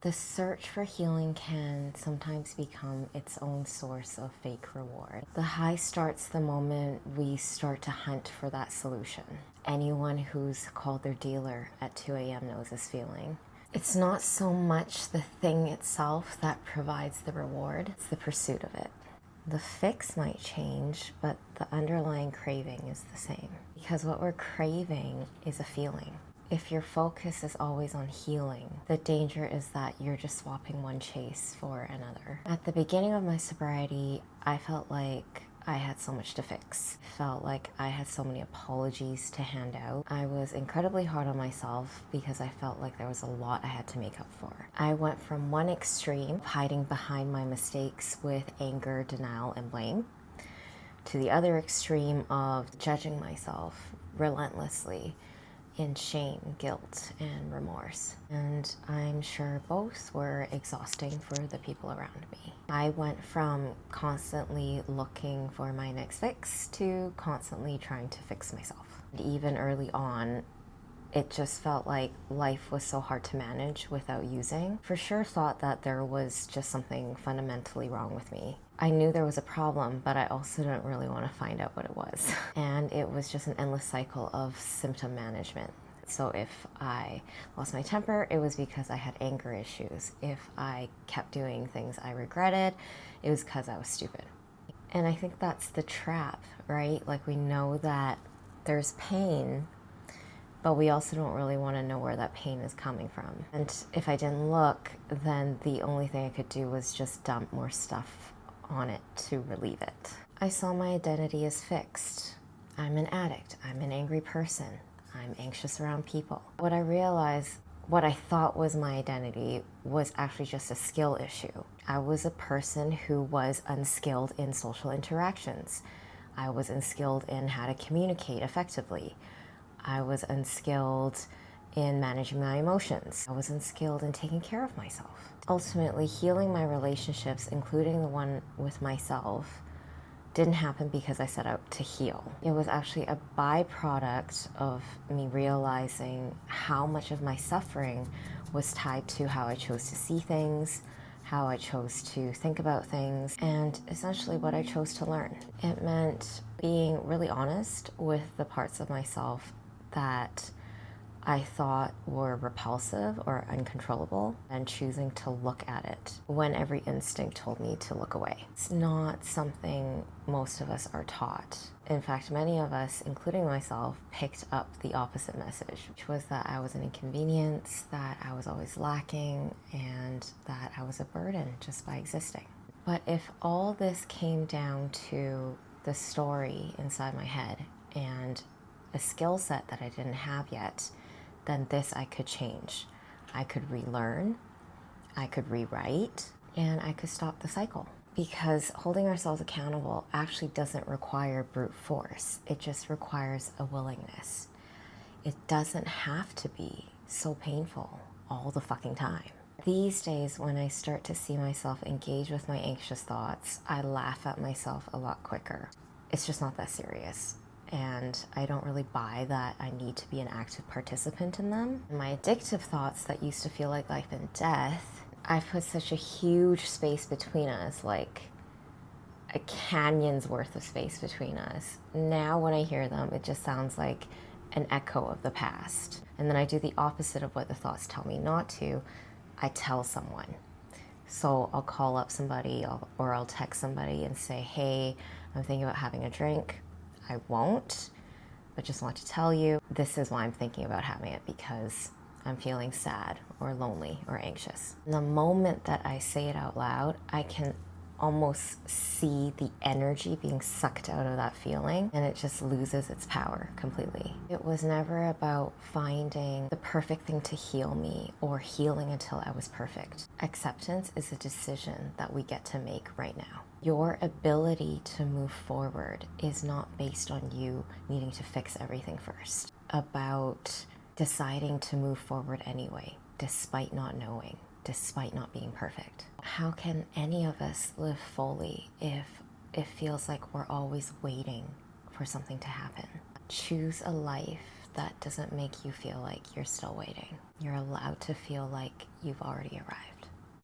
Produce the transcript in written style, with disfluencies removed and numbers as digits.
The search for healing can sometimes become its own source of fake reward. The high starts the moment we start to hunt for that solution. Anyone who's called their dealer at 2 a.m. knows this feeling. It's not so much the thing itself that provides the reward, it's the pursuit of it. The fix might change, but the underlying craving is the same. Because what we're craving is a feeling. If your focus is always on healing, the danger is that you're just swapping one chase for another. At the beginning of my sobriety, I felt like I had so much to fix. I felt like I had so many apologies to hand out. I was incredibly hard on myself because I felt like there was a lot I had to make up for. I went from one extreme, hiding behind my mistakes with anger, denial, and blame, to the other extreme of judging myself relentlessly in shame, guilt, and remorse. And I'm sure both were exhausting for the people around me. I went from constantly looking for my next fix to constantly trying to fix myself. And even early on, it just felt like life was so hard to manage without using. For sure thought that there was just something fundamentally wrong with me. I knew there was a problem, but I also didn't really want to find out what it was. And it was just an endless cycle of symptom management. So if I lost my temper, it was because I had anger issues. If I kept doing things I regretted, it was because I was stupid. And I think that's the trap, right? Like, we know that there's pain, but we also don't really want to know where that pain is coming from. And if I didn't look, then the only thing I could do was just dump more stuff on it to relieve it. I saw my identity as fixed. I'm an addict. I'm an angry person. I'm anxious around people. What I realized, what I thought was my identity was actually just a skill issue. I was a person who was unskilled in social interactions. I was unskilled in how to communicate effectively. I was unskilled in managing my emotions. I was unskilled in taking care of myself. Ultimately, healing my relationships, including the one with myself, didn't happen because I set out to heal. It was actually a byproduct of me realizing how much of my suffering was tied to how I chose to see things, how I chose to think about things, and essentially what I chose to learn. It meant being really honest with the parts of myself that I thought were repulsive or uncontrollable, and choosing to look at it when every instinct told me to look away. It's not something most of us are taught. In fact, many of us, including myself, picked up the opposite message, which was that I was an inconvenience, that I was always lacking, and that I was a burden just by existing. But if all this came down to the story inside my head and a skill set that I didn't have yet, then this I could change. I could relearn, I could rewrite, and I could stop the cycle. Because holding ourselves accountable actually doesn't require brute force. It just requires a willingness. It doesn't have to be so painful all the fucking time. These days, when I start to see myself engage with my anxious thoughts, I laugh at myself a lot quicker. It's just not that serious. And I don't really buy that I need to be an active participant in them. My addictive thoughts that used to feel like life and death, I've put such a huge space between us, like a canyon's worth of space between us. Now when I hear them, it just sounds like an echo of the past. And then I do the opposite of what the thoughts tell me not to. I tell someone. So I'll call up somebody or I'll text somebody and say, hey, I'm thinking about having a drink. I won't, but just want to tell you, this is why I'm thinking about having it, because I'm feeling sad or lonely or anxious. And the moment that I say it out loud, I can almost see the energy being sucked out of that feeling, and it just loses its power completely. It was never about finding the perfect thing to heal me or healing until I was perfect. Acceptance is a decision that we get to make right now. Your ability to move forward is not based on you needing to fix everything first. About deciding to move forward anyway, despite not knowing, despite not being perfect. How can any of us live fully if it feels like we're always waiting for something to happen? Choose a life that doesn't make you feel like you're still waiting. You're allowed to feel like you've already arrived.